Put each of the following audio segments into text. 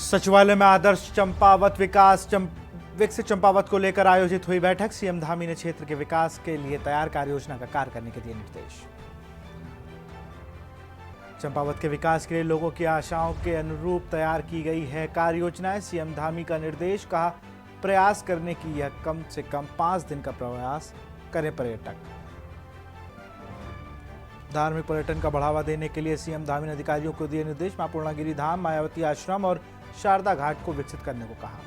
सचिवालय में आदर्श चंपावत विकसित चंपावत को लेकर आयोजित हुई बैठक। सीएम धामी ने क्षेत्र के विकास के लिए तैयार कार्य योजना का कार्य करने के दिए निर्देश। चंपावत के विकास के लिए लोगों की आशाओं के अनुरूप तैयार की गई है कार्य योजनाएं। सीएम धामी का निर्देश, कहा प्रयास करने की यह कम से कम 5 दिन का प्रयास करें पर्यटक। धार्मिक पर्यटन का बढ़ावा देने के लिए सीएम धामी ने अधिकारियों को दिए निर्देश। मां पूर्णागिरी धाम, मायावती आश्रम और शारदा घाट को विकसित करने को कहा।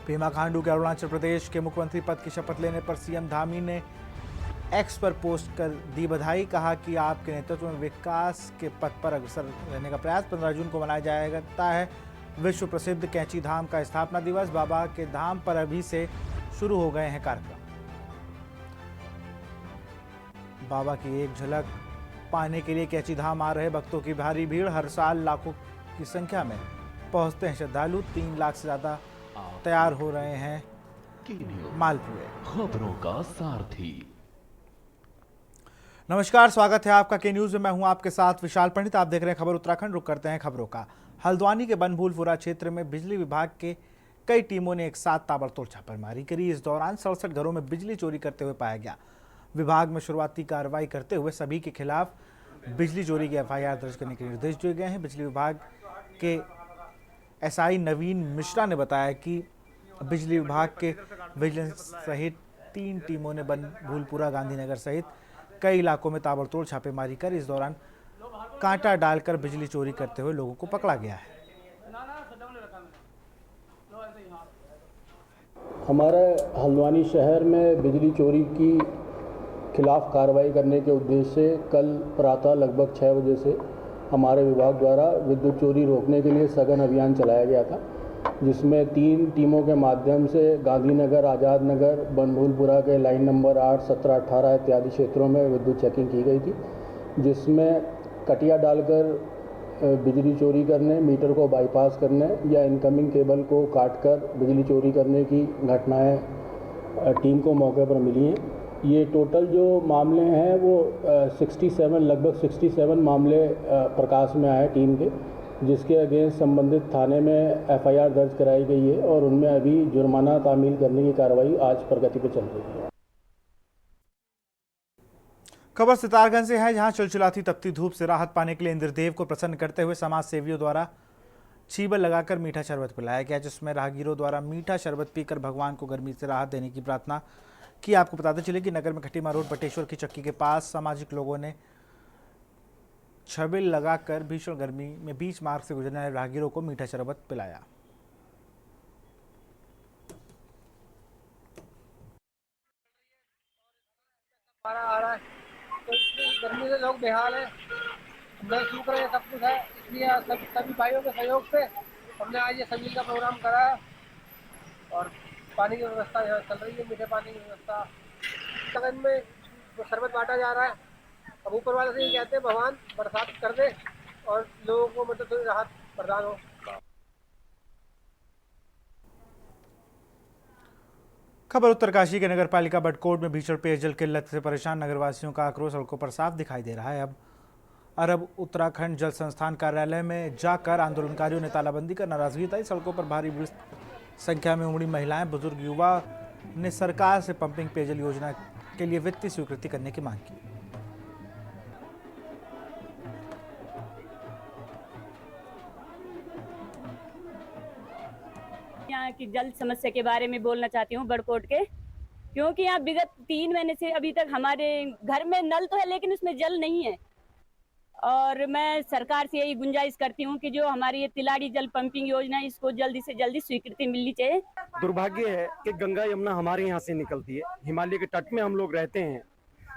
पेमा खांडू के अरुणाचल प्रदेश के मुख्यमंत्री पद की शपथ लेने पर सीएम धामी ने एक्स पर पोस्ट कर दी बधाई। कहा कि आपके नेतृत्व में विकास के पथ पर अग्रसर रहने का प्रयास। 15 जून को मनाया जाता है विश्व प्रसिद्ध कैंची धाम का स्थापना दिवस। बाबा के धाम पर अभी से शुरू हो गए हैं कार्यक्रम। बाबा की एक झलक पाने के लिए कैंची धाम आ रहे भक्तों की भारी भीड़। हर साल लाखों की संख्या में पहुंचते हैं श्रद्धालु। 3 लाख से ज्यादा तैयार हो रहे हैं मालपुए। खबरों का सारथी। नमस्कार, स्वागत है आपका के न्यूज में। मैं हूं आपके साथ विशाल पंडित। आप देख रहे हैं खबर उत्तराखंड। रुक करते हैं खबरों का। हल्द्वानी के बनभूलपुरा क्षेत्र में बिजली विभाग के कई टीमों ने एक साथ ताबड़तोड़ छापेमारी करी। इस दौरान 67 घरों में बिजली चोरी करते हुए पाया गया। विभाग में शुरुआती कार्रवाई करते हुए सभी के खिलाफ बिजली चोरी की एफआईआर दर्ज करने के निर्देश दिए गए हैं। बिजली विभाग के एसआई नवीन मिश्रा ने बताया कि बिजली विभाग के विजिलेंस सहित 3 टीमों ने बनभूलपुरा, गांधीनगर सहित कई इलाकों में ताबड़तोड़ छापेमारी कर इस दौरान कांटा डालकर बिजली चोरी करते हुए लोगों को पकड़ा गया है। हमारे हल्द्वानी शहर में बिजली चोरी की खिलाफ कार्रवाई करने के उद्देश्य से कल प्रातः लगभग 6 बजे से हमारे विभाग द्वारा विद्युत चोरी रोकने के लिए सघन अभियान चलाया गया था, जिसमें 3 टीमों के माध्यम से गांधीनगर, आज़ाद नगर, बनभूलपुरा के लाइन नंबर 8, 17, 18 इत्यादि क्षेत्रों में विद्युत चेकिंग की गई थी, जिसमें कटिया डालकर बिजली चोरी करने, मीटर को बाईपास करने या इनकमिंग केबल को काटकर बिजली चोरी करने की घटनाएं टीम को मौके पर मिली हैं। ये टोटल जो मामले हैं वो 67 मामले प्रकाश में आए टीम के, जिसके अगेंस्ट संबंधित थाने में एफआईआर दर्ज कराई गई है और उनमें अभी जुर्माना तामील करने की कार्रवाई आज प्रगति पर चल रही है। खबर सितारगंज से है, जहां चिलचिलाती तपती धूप से राहत पाने के लिए इंद्रदेव को प्रसन्न करते हुए समाज सेवियों द्वारा छीबर लगाकर मीठा शरबत पिलाया गया, जिसमें राहगीरों द्वारा मीठा शरबत पीकर भगवान को गर्मी से राहत देने की प्रार्थना की। आपको बताते चले कि नगर में खटीमा रोड बटेश्वर की चक्की के पास सामाजिक लोगों ने छबिल लगाकर भीषण गर्मी में बीच मार्ग से गुजरने वाले राहगीरों को मीठा शरबत पिलाया। आ रहा है तो इसलिए गर्मी से लोग बेहाल है, मैं सूख रहे हैं, सब कुछ है, इसलिए सभी भाइयों के सहयोग से हमने आज ये सभी का प्रोग्राम करा है और पानी की व्यवस्था यहाँ चल रही है, मीठे पानी की व्यवस्था। लगन में शरबत बांटा जा रहा है। अब ऊपर वाले से ये कहते हैं भगवान बरसात कर दे और लोगों को मतलब थोड़ी राहत प्रदान हो। खबर उत्तरकाशी के नगर पालिका बटकोट में भीषण पेयजल किल्लत से परेशान नगरवासियों का आक्रोश सड़कों पर साफ दिखाई दे रहा है। अब अरब उत्तराखंड जल संस्थान कार्यालय में जाकर आंदोलनकारियों ने तालाबंदी कर नाराजगी जताई। सड़कों पर भारी संख्या में उमड़ी महिलाएं, बुजुर्ग, युवा ने सरकार से पंपिंग पेयजल योजना के लिए वित्तीय स्वीकृति करने की मांग की। यहाँ की जल समस्या के बारे में बोलना चाहती हूँ बड़कोट के, क्योंकि यहाँ विगत 3 महीने से अभी तक हमारे घर में नल तो है लेकिन उसमें जल नहीं है। और मैं सरकार से यही गुंजाइश करती हूँ कि जो हमारी ये तिलाड़ी जल पंपिंग योजना है, इसको जल्दी से जल्दी स्वीकृति मिलनी चाहिए। दुर्भाग्य है कि गंगा यमुना हमारे यहाँ से निकलती है, हिमालय के तट में हम लोग रहते हैं,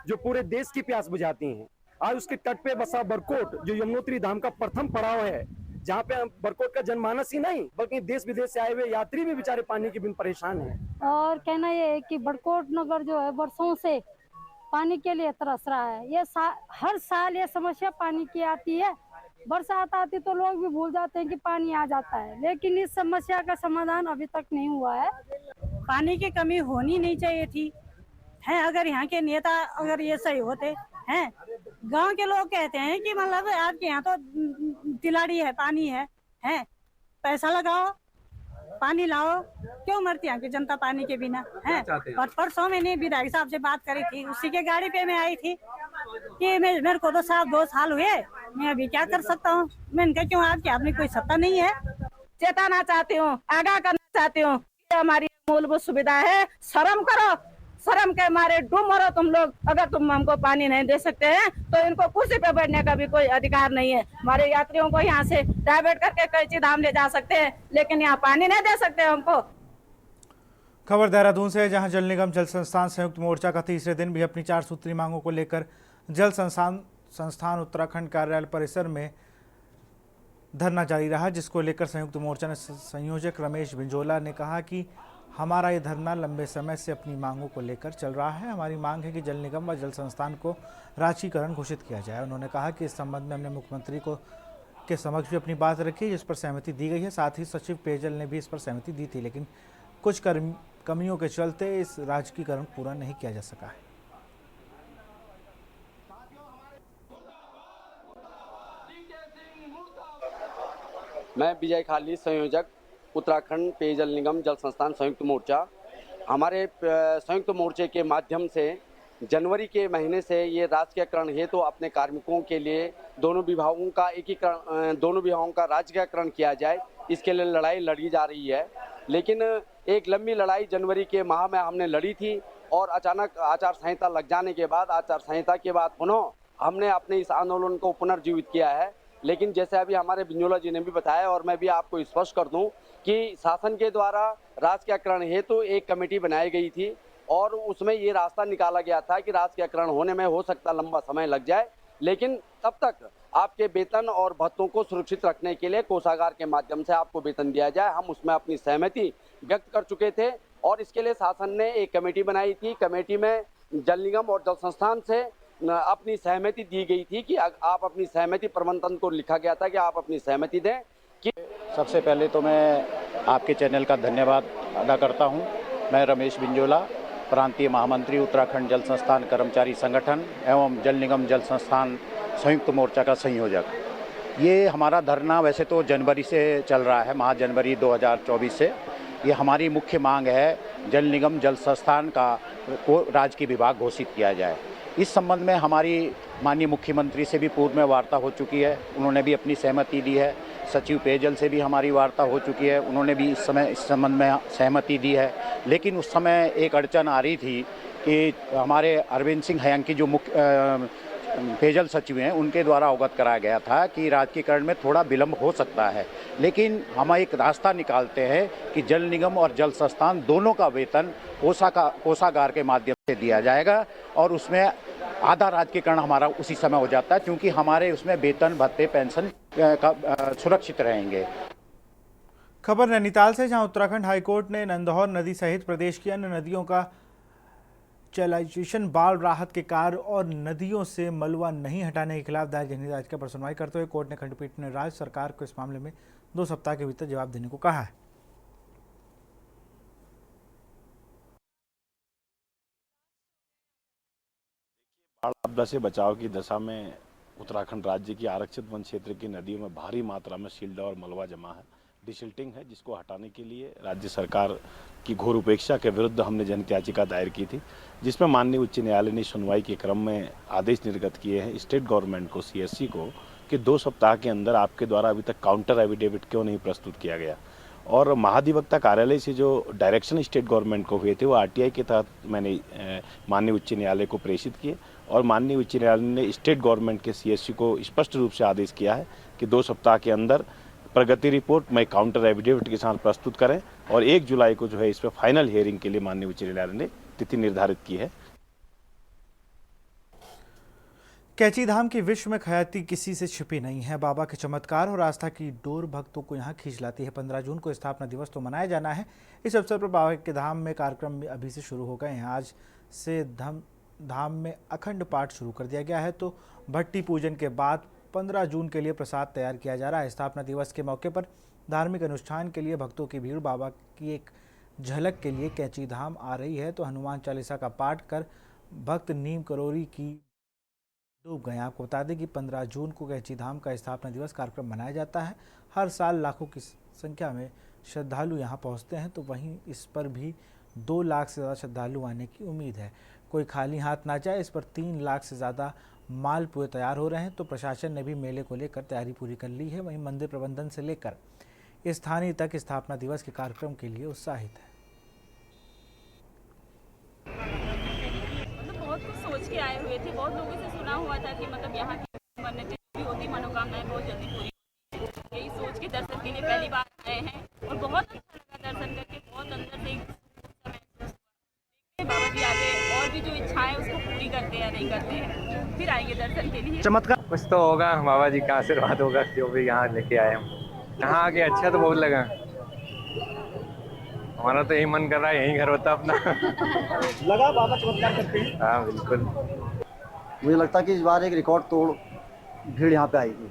जो पूरे देश की प्यास बुझाती हैं। आज उसके तट पे बसा बरकोट, जो यमुनोत्री धाम का प्रथम पड़ाव है, जहाँ पे बरकोट का जनमानस ही नहीं बल्कि देश विदेश से आए हुए यात्री भी बेचारे पानी के बिन परेशान हैं। और कहना ये है कि बरकोट नगर जो है वर्षों से पानी के लिए तरस रहा है। ये हर साल ये समस्या पानी की आती है। बरसात आती तो लोग भी भूल जाते हैं कि पानी आ जाता है, लेकिन इस समस्या का समाधान अभी तक नहीं हुआ है। पानी की कमी होनी नहीं चाहिए थी है। अगर यहाँ के नेता अगर ये सही होते हैं, गांव के लोग कहते हैं कि मतलब आपके यहाँ तो तिलाड़ी है, पानी है पैसा लगाओ, पानी लाओ। क्यों मरती यहाँ की जनता पानी के बिना है? और परसों मैंने विधायक साहब से बात करी थी, उसी के गाड़ी पे मैं आई थी कि मेरे को तो साहब 2 साल हुए, मैं अभी क्या कर सकता हूँ। मैंने कहा क्यों आपके हाथ में कोई सत्ता नहीं है? चेताना चाहती हूँ, आगाह करना चाहती हूँ, हमारी मूलभूत सुविधा है। शर्म करो, शर्म के मारे डूब मरो तुम लोग। अगर तुम हमको पानी नहीं दे सकते हैं तो इनको कुर्सी पे बैठने का भी कोई अधिकार नहीं है। हमारे यात्रियों को यहाँ से डाइवर्ट करके कैंची धाम ले जा सकते हैं, लेकिन यहाँ पानी नहीं दे सकते हमको। खबर देहरादून से, जहां जल निगम जल संस्थान संयुक्त मोर्चा का तीसरे दिन भी अपनी 4 सूत्री मांगों को लेकर जल संस्थान उत्तराखंड कार्यालय परिसर में धरना जारी रहा, जिसको लेकर संयुक्त मोर्चा ने संयोजक रमेश बिंजोला ने कहा कि हमारा ये धरना लंबे समय से अपनी मांगों को लेकर चल रहा है। हमारी मांग है कि जल निगम व जल संस्थान को राजकीकरण घोषित किया जाए। उन्होंने कहा कि इस संबंध में हमने मुख्यमंत्री के समक्ष भी अपनी बात रखी, जिस पर सहमति दी गई है। साथ ही सचिव पेयजल ने भी इस पर सहमति दी थी, लेकिन कुछ कमियों के चलते इस राजकीकरण पूरा नहीं किया जा सका है। मैं विजय खाली, संयोजक उत्तराखंड पेयजल निगम जल संस्थान संयुक्त मोर्चा। हमारे संयुक्त मोर्चे के माध्यम से जनवरी के महीने से ये राजकीयकरण हेतु अपने कार्मिकों के लिए दोनों विभागों का राजकीयकरण किया जाए, इसके लिए लड़ाई लड़ी जा रही है। लेकिन एक लंबी लड़ाई जनवरी के माह में हमने लड़ी थी और अचानक आचार संहिता लग जाने के बाद, आचार संहिता के बाद पुनः हमने अपने इस आंदोलन को पुनर्जीवित किया है। लेकिन जैसे अभी हमारे बिंजोला जी ने भी बताया और मैं भी आपको स्पष्ट कर दूं कि शासन के द्वारा राजकीयकरण हेतु एक कमेटी बनाई गई थी और उसमें ये रास्ता निकाला गया था कि राजकीयकरण होने में हो सकता लंबा समय लग जाए, लेकिन तब तक आपके वेतन और भत्तों को सुरक्षित रखने के लिए कोषागार के माध्यम से आपको वेतन दिया जाए। हम उसमें अपनी सहमति व्यक्त कर चुके थे और इसके लिए शासन ने एक कमेटी बनाई थी। कमेटी में जल निगम और जल संस्थान से अपनी सहमति दी गई थी कि आप अपनी सहमति, प्रबंधन को लिखा गया था कि आप अपनी सहमति दें। कि सबसे पहले तो मैं आपके चैनल का धन्यवाद अदा करता हूं। मैं रमेश बिंजोला, प्रांतीय महामंत्री उत्तराखंड जल संस्थान कर्मचारी संगठन एवं जल निगम जल संस्थान संयुक्त मोर्चा का संयोजक। ये हमारा धरना वैसे तो जनवरी से चल रहा है, माह जनवरी 2024 से। ये हमारी मुख्य मांग है, जल निगम जल संस्थान को राजकीय विभाग घोषित किया जाए। इस संबंध में हमारी माननीय मुख्यमंत्री से भी पूर्व में वार्ता हो चुकी है, उन्होंने भी अपनी सहमति दी है। सचिव पेयजल से भी हमारी वार्ता हो चुकी है, उन्होंने भी इस संबंध में सहमति दी है। लेकिन उस समय एक अड़चन आ रही थी कि हमारे अरविंद सिंह हयांकी जो मुख्य पेयजल सचिव हैं, उनके द्वारा अवगत कराया गया था कि राजकीयकरण में थोड़ा विलंब हो सकता है। लेकिन हम एक रास्ता निकालते हैं कि जल निगम और जल संस्थान दोनों का वेतन कोषागार के माध्यम से दिया जाएगा और उसमें आधा राजकीयकरण हमारा उसी समय हो जाता है, क्योंकि हमारे उसमें वेतन भत्ते पेंशन का सुरक्षित रहेंगे। खबर नैनीताल से, जहां उत्तराखंड हाईकोर्ट ने नंदौर नदी सहित प्रदेश की अन्य नदियों का चैलाइजेशन, बाढ़ राहत के कार्य और नदियों से मलबा नहीं हटाने के खिलाफ दायर जनहित याचिका पर सुनवाई करते हुए कोर्ट ने खंडपीठ ने राज्य सरकार को इस मामले में 2 सप्ताह के भीतर जवाब देने को कहा है। बाढ़ आपदा से बचाव की दशा में उत्तराखंड राज्य की आरक्षित वन क्षेत्र की नदियों में भारी मात्रा में सील्ड और मलबा जमा है, डिसिल्टिंग है, जिसको हटाने के लिए राज्य सरकार की घोर उपेक्षा के विरुद्ध हमने जनहित याचिका दायर की थी, जिसमें माननीय उच्च न्यायालय ने सुनवाई के क्रम में आदेश निर्गत किए हैं स्टेट गवर्नमेंट को, सीएससी को, कि 2 सप्ताह के अंदर आपके द्वारा अभी तक काउंटर एफिडेविट क्यों नहीं प्रस्तुत किया गया। और महाधिवक्ता कार्यालय से जो डायरेक्शन स्टेट गवर्नमेंट को हुए थे वो आरटीआई के तहत मैंने माननीय उच्च न्यायालय को प्रेषित किए और माननीय उच्च न्यायालय ने स्टेट गवर्नमेंट के सीएससी को स्पष्ट रूप से आदेश किया है कि 2 सप्ताह के अंदर प्रगति रिपोर्ट में काउंटर एफिडेविट के साथ प्रस्तुत करें और 1 जुलाई को जो है इस पर फाइनल हियरिंग के लिए माननीय उच्च न्यायालय ने तिथि निर्धारित की है। कैची धाम की विश्व में ख्याति किसी से छिपी नहीं है। बाबा के चमत्कार और आस्था की डोर भक्तों को यहाँ खींच लाती है। 15 जून को स्थापना दिवस तो मनाया जाना है। इस अवसर पर बाबा के धाम में कार्यक्रम अभी से शुरू हो गए हैं। आज से धाम में अखंड पाठ शुरू कर दिया गया है, तो भट्टी पूजन के बाद 15 जून के लिए प्रसाद तैयार किया जा रहा है। स्थापना दिवस के मौके पर धार्मिक अनुष्ठान के लिए भक्तों की भीड़ बाबा की एक झलक के लिए कैची धाम आ रही है, तो हनुमान चालीसा का पाठ कर भक्त नीम करोरी की डूब गए। आपको बता दें कि 15 जून को कैंची धाम का स्थापना दिवस कार्यक्रम मनाया जाता है। हर साल लाखों की संख्या में श्रद्धालु यहां पहुंचते हैं, तो वहीं इस पर भी 2 लाख से ज़्यादा श्रद्धालु आने की उम्मीद है। कोई खाली हाथ ना जाए, इस पर 3 लाख से ज़्यादा मालपुए तैयार हो रहे हैं। तो प्रशासन ने भी मेले को लेकर तैयारी पूरी कर ली है। वहीं मंदिर प्रबंधन से लेकर स्थानीय तक स्थापना दिवस के कार्यक्रम के लिए उत्साहित है। बहुत कुछ सोच के आए हुए थे, बहुत लोगों से सुना हुआ था कि मतलब यहाँ की मन्नतें भी होती, मनोकामनाएं बहुत जल्दी पूरी होती। यही सोच के दर्शन के लिए पहली बार आए हैं और बहुत अच्छा लगा दर्शन करके। बहुत अंदर से बाबा जी आगे और भी जो इच्छाएं उसको पूरी करते हैं या नहीं करते हैं, फिर आएंगे दर्शन के लिए। चमत्कार कुछ तो होगा, बाबा जी का आशीर्वाद होगा जो भी यहाँ लेके आए हम। यहाँ आके अच्छा तो बहुत लगा, हमारा तो यही मन कर रहा है यहीं घर होता अपना। लगा बाबा चमत्कार करते हैं। हाँ बिल्कुल। मुझे लगता है कि इस बार एक रिकॉर्ड तोड़ भीड़ यहाँ पे आएगी,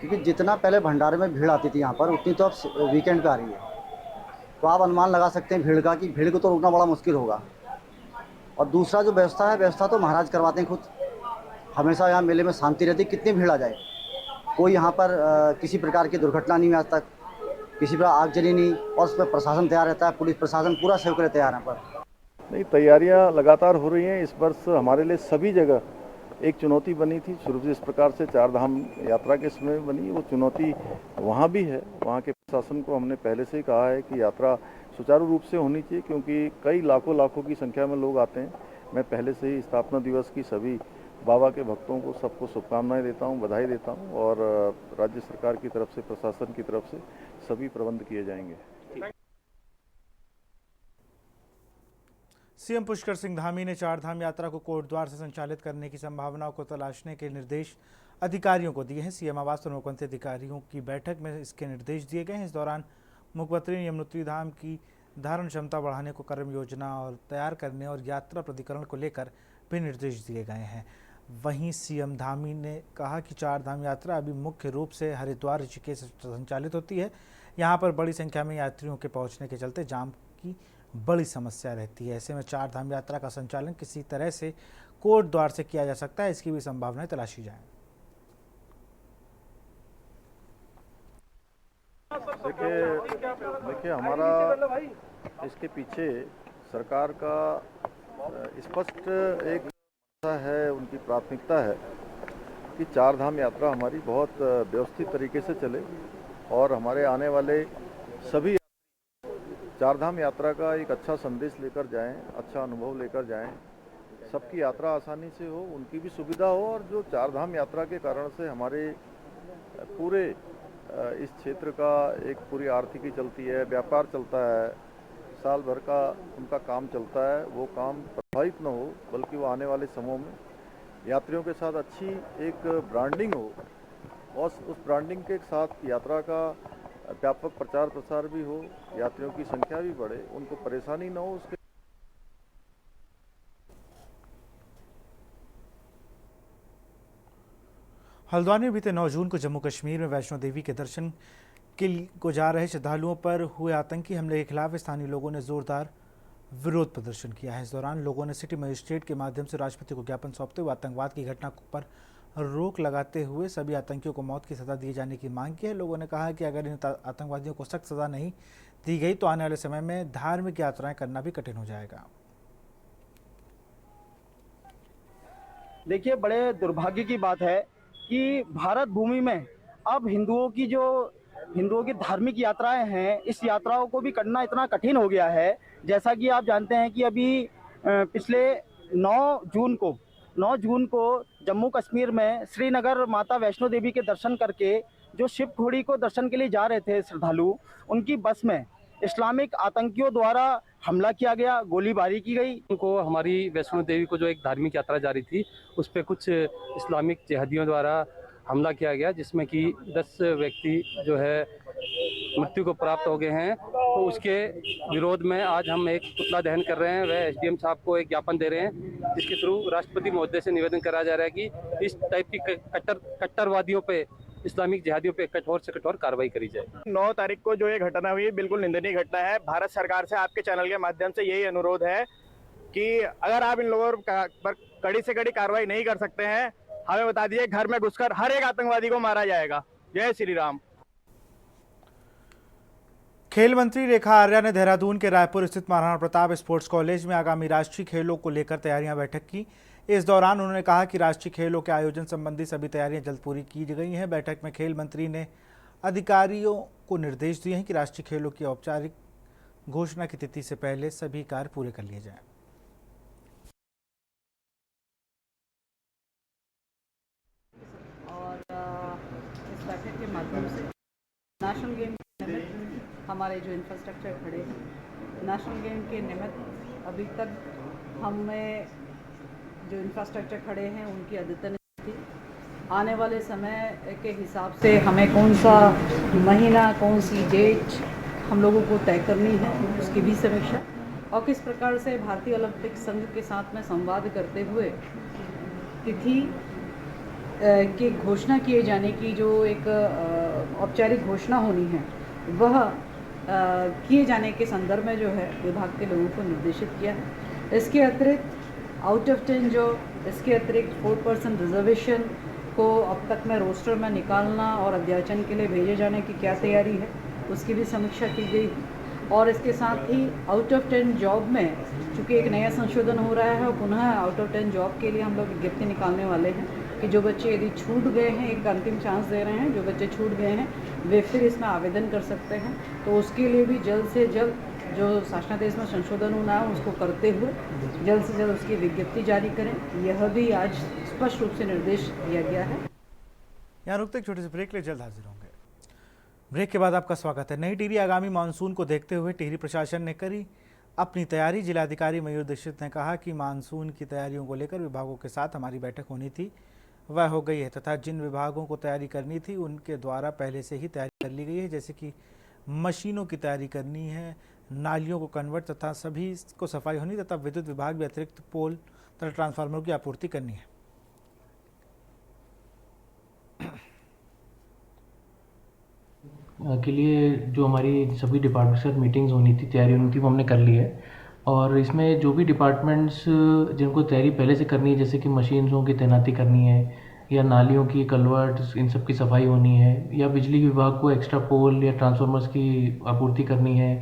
क्योंकि जितना पहले भंडारे में भीड़ आती थी यहाँ पर, उतनी तो अब वीकेंड पे आ रही है। तो आप अनुमान लगा सकते हैं भीड़ का, कि भीड़ को तो रोकना बड़ा मुश्किल होगा। और दूसरा जो व्यवस्था है, व्यवस्था तो महाराज करवाते हैं खुद। हमेशा यहाँ मेले में शांति रहती, कितनी भीड़ आ जाए, कोई यहाँ पर किसी प्रकार की दुर्घटना नहीं हुई आज तक, किसी पर आगजनी नहीं। और उस पर प्रशासन तैयार रहता है, पुलिस प्रशासन पूरा सहयोग करे तैयार है पर। नहीं, तैयारियां लगातार हो रही हैं। इस वर्ष हमारे लिए सभी जगह एक चुनौती बनी थी शुरू से, इस प्रकार से 4 धाम यात्रा के समय बनी, वो चुनौती वहाँ भी है। वहाँ के प्रशासन को हमने पहले से ही कहा है कि यात्रा सुचारू रूप से होनी चाहिए, क्योंकि कई लाखों की संख्या में लोग आते हैं। मैं पहले से ही स्थापना दिवस की सभी बाबा के भक्तों को सबको शुभकामनाएं देता हूं, बधाई देता हूं, और राज्य सरकार की तरफ से, प्रशासन की तरफ से सभी प्रबंध किए जाएंगे। सीएम पुष्कर सिंह धामी ने 4 धाम यात्रा को कोटद्वार से संचालित करने की संभावनाओं को तलाशने के निर्देश अधिकारियों को दिए हैं। सीएम आवास और मुख्यमंत्री अधिकारियों की बैठक में इसके निर्देश दिए गए हैं। इस दौरान मुख्यमंत्री ने यमुनोत्री धाम की धारण क्षमता बढ़ाने को कर्म योजना और तैयार करने और यात्रा प्राधिकरण को लेकर भी निर्देश दिए गए हैं। वहीं सीएम धामी ने कहा कि 4 धाम यात्रा अभी मुख्य रूप से हरिद्वार, ऋषिकेश से संचालित होती है। यहाँ पर बड़ी संख्या में यात्रियों के पहुँचने के चलते जाम की बड़ी समस्या रहती है। ऐसे में 4 धाम यात्रा का संचालन किसी तरह से कोटद्वार से किया जा सकता है, इसकी भी संभावनाएं तलाशी जाएं। देखिए हमारा इसके पीछे सरकार का स्पष्ट एक है, उनकी प्राथमिकता है कि 4 धाम यात्रा हमारी बहुत व्यवस्थित तरीके से चले और हमारे आने वाले सभी 4 धाम यात्रा का एक अच्छा संदेश लेकर जाएं, अच्छा अनुभव लेकर जाएं, सबकी यात्रा आसानी से हो, उनकी भी सुविधा हो। और जो 4 धाम यात्रा के कारण से हमारे पूरे इस क्षेत्र का एक पूरी आर्थिकी चलती है, व्यापार चलता है, साल भर का उनका काम चलता है, वो काम प्रभावित न हो, बल्कि वो आने वाले समयों में यात्रियों के साथ अच्छी एक ब्रांडिंग हो और उस ब्रांडिंग के साथ यात्रा का व्यापक प्रचार प्रसार भी हो, यात्रियों की संख्या भी बढ़े, उनको परेशानी न हो। उसके हल्द्वानी में बीते 9 जून को जम्मू कश्मीर में वैष्णो देवी के दर्शन को जा रहे श्रद्धालुओं पर हुए आतंकी हमले के खिलाफ स्थानीय लोगों ने जोरदार विरोध प्रदर्शन किया है। इस दौरान लोगों ने सिटी मजिस्ट्रेट के माध्यम से राष्ट्रपति को ज्ञापन सौंपते हुए आतंकवाद की घटना पर रोक लगाते हुए सभी आतंकियों को मौत की सजा दिए जाने की मांग की है। लोगों ने कहा कि अगर इन आतंकवादियों को सख्त सजा नहीं दी गई तो आने वाले समय में धार्मिक यात्राएं करना भी कठिन हो जाएगा। देखिए, बड़े दुर्भाग्य की बात है कि भारत भूमि में अब हिंदुओं की धार्मिक यात्राएं हैं, इस यात्राओं को भी करना इतना कठिन हो गया है। जैसा कि आप जानते हैं कि अभी पिछले 9 जून को जम्मू कश्मीर में श्रीनगर माता वैष्णो देवी के दर्शन करके जो शिव खोड़ी को दर्शन के लिए जा रहे थे श्रद्धालु, उनकी बस में इस्लामिक आतंकियों द्वारा हमला किया गया, गोलीबारी की गई। उनको हमारी वैष्णो देवी को जो एक धार्मिक यात्रा जारी थी उस पर कुछ इस्लामिक जिहादियों द्वारा हमला किया गया, जिसमें कि 10 व्यक्ति जो है मृत्यु को प्राप्त हो गए हैं। तो उसके विरोध में आज हम एक पुतला दहन कर रहे हैं। वह एसडीएम साहब को एक ज्ञापन दे रहे हैं, जिसके थ्रू राष्ट्रपति महोदय से निवेदन करा जा रहा है कि इस टाइप की कट्टरवादियों पे, इस्लामिक जिहादियों पे कठोर से कठोर कार्रवाई करी जाए। 9 तारीख को जो ये घटना हुई बिल्कुल निंदनीय घटना है। भारत सरकार से आपके चैनल के माध्यम से यही अनुरोध है कि अगर आप इन लोगों पर कड़ी से कड़ी कार्रवाई नहीं कर सकते हैं। हमें बता दिए घर में घुसकर हर एक आतंकवादी को मारा जाएगा। जय श्री राम। खेल मंत्री रेखा आर्या ने देहरादून के रायपुर स्थित महाराणा प्रताप स्पोर्ट्स कॉलेज में आगामी राष्ट्रीय खेलों को लेकर तैयारियां बैठक की। इस दौरान उन्होंने कहा कि राष्ट्रीय खेलों के आयोजन संबंधी सभी तैयारियां जल्द पूरी की गई हैं। बैठक में खेल मंत्री ने अधिकारियों को निर्देश दिए हैं कि राष्ट्रीय खेलों की औपचारिक घोषणा की तिथि से पहले सभी कार्य पूरे कर लिए जाएं। और इस बैठक के माध्यम से नेशनल गेम के निमित्त हमारे जो इंफ्रास्ट्रक्चर खड़े हैं, नेशनल गेम के निमित्त अभी तक हमें जो इंफ्रास्ट्रक्चर खड़े हैं उनकी अद्यतन थी। आने वाले समय के हिसाब से हमें कौन सा महीना, कौन सी डेट हम लोगों को तय करनी है, उसकी भी समीक्षा, और किस प्रकार से भारतीय ओलंपिक संघ के साथ में संवाद करते हुए तिथि की घोषणा किए जाने की जो एक औपचारिक घोषणा होनी है वह किए जाने के संदर्भ में जो है विभाग के लोगों को निर्देशित किया है। इसके अतिरिक्त आउट ऑफ 10 जॉब, इसके अतिरिक्त 4% रिजर्वेशन को अब तक में रोस्टर में निकालना और अध्याचन के लिए भेजे जाने की क्या तैयारी है उसकी भी समीक्षा की गई। और इसके साथ ही आउट ऑफ 10 जॉब में चूँकि एक नया संशोधन हो रहा है और पुनः आउट ऑफ 10 जॉब के लिए हम लोग विज्ञप्ति निकालने वाले हैं कि जो बच्चे यदि छूट गए हैं, एक अंतिम चांस दे रहे हैं, जो बच्चे छूट गए हैं वे फिर इसमें आवेदन कर सकते हैं। तो उसके लिए भी जल्द से जल्द जो शासनादेश में संशोधन होना है उसको करते हुए जल्द से जल्द उसकी विज्ञप्ति जारी करें, यह भी आज स्पष्ट रूप से निर्देश दिया गया है। यहाँ रुकते एक छोटे से ब्रेक ले, जल्द हाजिर होंगे। ब्रेक के बाद आपका स्वागत है। नई टिहरी आगामी मानसून को देखते हुए टिहरी प्रशासन ने करी अपनी तैयारी। जिलाधिकारी मयूर दीक्षित ने कहा कि मानसून की तैयारियों को लेकर विभागों के साथ हमारी बैठक होनी थी, वह हो गई है, तथा जिन विभागों को तैयारी करनी थी उनके द्वारा पहले से ही तैयारी कर ली गई है, जैसे कि मशीनों की तैयारी करनी है, नालियों को कन्वर्ट तथा सभी को सफाई होनी, तथा विद्युत विभाग भी अतिरिक्त पोल तथा ट्रांसफार्मरों की आपूर्ति करनी है। के लिए जो हमारी सभी डिपार्टमेंट्स के साथ मीटिंग्स होनी थी, तैयारी होनी थी, वो हमने कर ली है। और इसमें जो भी डिपार्टमेंट्स जिनको तैयारी पहले से करनी है, जैसे कि मशीनों की तैनाती करनी है या नालियों की कलवर्ट इन सब की सफाई होनी है, या बिजली विभाग को एक्स्ट्रा पोल या ट्रांसफार्मर्स की आपूर्ति करनी है,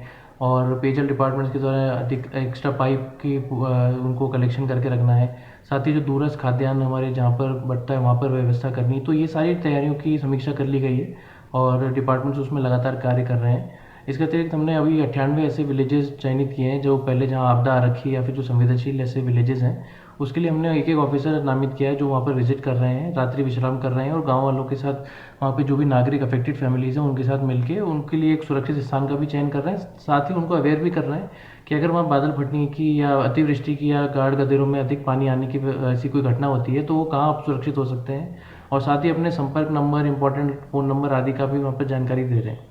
और पेयजल डिपार्टमेंट्स के द्वारा अधिक एक्स्ट्रा पाइप की उनको कलेक्शन करके रखना है। साथ ही जो दूरस्थ खाद्यान्न हमारे जहाँ पर बटता है वहाँ पर व्यवस्था करनी है। तो ये सारी तैयारियों की समीक्षा कर ली गई है और डिपार्टमेंट्स उसमें लगातार कार्य कर रहे हैं। इसके अतिरिक्त हमने अभी 98 ऐसे विलेजेस चयनित किए हैं जो पहले जहाँ आपदा आ रखी है या फिर जो संवेदनशील ऐसे विलेजेस हैं, उसके लिए हमने एक ऑफिसर नामित किया है जो वहाँ पर विजिट कर रहे हैं, रात्रि विश्राम कर रहे हैं और गाँव वालों के साथ वहाँ पे जो भी नागरिक अफेक्टेड फैमिलीज हैं उनके साथ मिलके उनके लिए एक सुरक्षित स्थान का भी चयन कर रहे हैं। साथ ही उनको अवेयर भी कर रहे हैं कि अगर वहाँ बादल फटने की या अतिवृष्टि की या गाड़ गदेरों में अधिक पानी आने की ऐसी कोई घटना होती है तो वो कहाँ आप सुरक्षित हो सकते हैं, और साथ ही अपने संपर्क नंबर, इंपॉर्टेंट फ़ोन नंबर आदि का भी वहाँ पर जानकारी दे रहे हैं।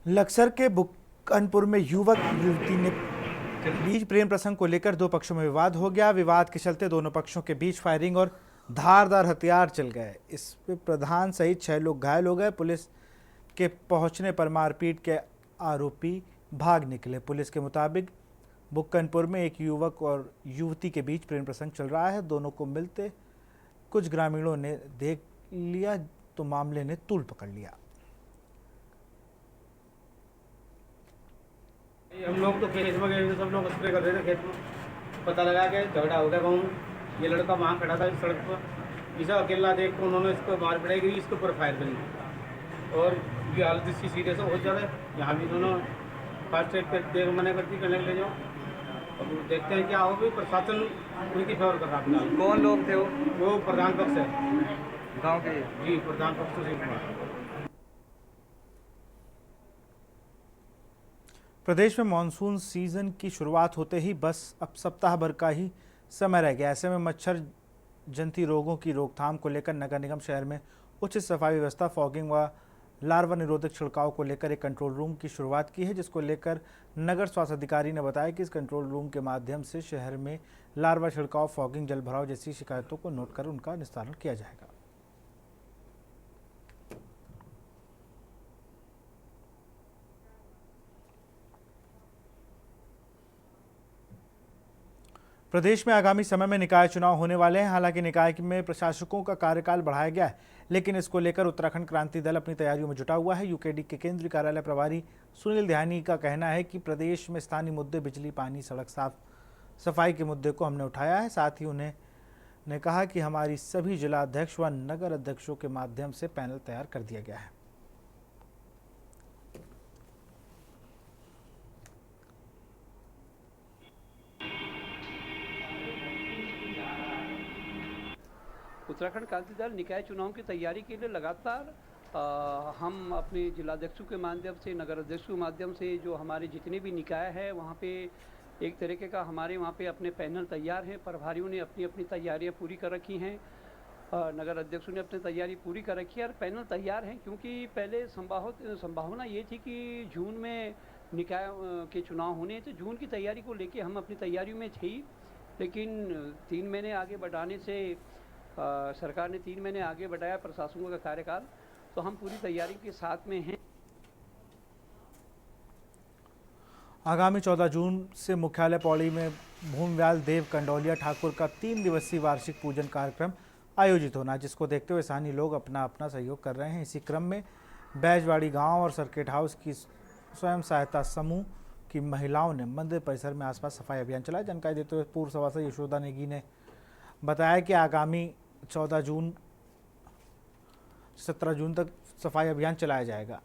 लक्सर के बुक्कनपुर में युवक युवती ने बीच प्रेम प्रसंग को लेकर दो पक्षों में विवाद हो गया। विवाद के चलते दोनों पक्षों के बीच फायरिंग और धारदार हथियार चल गए। इसमें प्रधान सहित 6 लोग घायल हो गए। पुलिस के पहुंचने पर मारपीट के आरोपी भाग निकले। पुलिस के मुताबिक बुक्कनपुर में एक युवक और युवती के बीच प्रेम प्रसंग चल रहा है। दोनों को मिलते कुछ ग्रामीणों ने देख लिया तो मामले ने तूल पकड़ लिया। हम लोग तो खेत में गए, सब लोग स्प्रे कर रहे थे खेत में, पता लगा कि झगड़ा हो गया गाँव। ये लड़का वहाँ खड़ा था इस सड़क पर, इसे अकेला देख कर उन्होंने इसको मार पिटाई करी, इसके ऊपर फायर करी और ये हालत इसकी सीरियस बहुत ज़्यादा है। यहाँ भी दोनों फास्ट एड पे देख मना करती कहने ले जाओ। अब देखते हैं क्या हो, भी प्रशासन उनकी फेवर कर रहा है। कौन लोग थे वो प्रधान पक्ष है गाँव के? जी, प्रधान पक्ष सुशील कुमार। प्रदेश में मानसून सीजन की शुरुआत होते ही बस अब सप्ताह भर का ही समय रह गया। ऐसे में मच्छर जनित रोगों की रोकथाम को लेकर नगर निगम शहर में उचित सफाई व्यवस्था, फॉगिंग व लार्वा निरोधक छिड़काव को लेकर एक कंट्रोल रूम की शुरुआत की है, जिसको लेकर नगर स्वास्थ्य अधिकारी ने बताया कि इस कंट्रोल रूम के माध्यम से शहर में लार्वा छिड़काव, फॉगिंग, जल भराव जैसी शिकायतों को नोट कर उनका निस्तारण किया जाएगा। प्रदेश में आगामी समय में निकाय चुनाव होने वाले हैं। हालांकि निकाय में प्रशासकों का कार्यकाल बढ़ाया गया है, लेकिन इसको लेकर उत्तराखंड क्रांति दल अपनी तैयारियों में जुटा हुआ है। यूकेडी के केंद्रीय कार्यालय प्रभारी सुनील ध्यानी का कहना है कि प्रदेश में स्थानीय मुद्दे बिजली, पानी, सड़क साफ सफाई के मुद्दे को हमने उठाया है। साथ ही उन्होंने कहा कि हमारी सभी जिला अध्यक्ष व नगर अध्यक्षों के माध्यम से पैनल तैयार कर दिया गया है। उत्तराखंड क्रांति दल निकाय चुनाव की तैयारी के लिए लगातार हम अपने जिलाध्यक्षों के माध्यम से, नगर अध्यक्षों के माध्यम से, जो हमारे जितने भी निकाय है वहाँ पे एक तरीके का हमारे वहाँ पे अपने पैनल तैयार हैं। प्रभारियों ने अपनी अपनी तैयारियाँ पूरी कर रखी हैं, नगर अध्यक्षों ने अपनी तैयारी पूरी कर रखी है और पैनल तैयार हैं। क्योंकि पहले संभावना ये थी कि जून में निकाय के चुनाव होने, तो जून की तैयारी को लेके हम अपनी तैयारियों में थे ही, लेकिन 3 महीने आगे बढ़ाने से सरकार ने 3 महीने आगे बढ़ाया प्रशासकों का कार्यकाल, तो हम पूरी तैयारी के साथ में हैं। आगामी 14 जून से मुख्यालय पौड़ी में भूमव्याल देव कंडौलिया ठाकुर का 3 दिवसीय वार्षिक पूजन कार्यक्रम आयोजित होना, जिसको देखते हुए स्थानीय लोग अपना अपना सहयोग कर रहे हैं। इसी क्रम में बैजवाड़ी गांव और सर्किट हाउस की स्वयं सहायता समूह की महिलाओं ने मंदिर परिसर में आसपास सफाई अभियान चलाया। जानकारी देते हुए पूर्व सभासद यशोदा नेगी ने बताया कि आगामी 14 जून 17 जून तक सफाई अभियान चलाया जाएगा।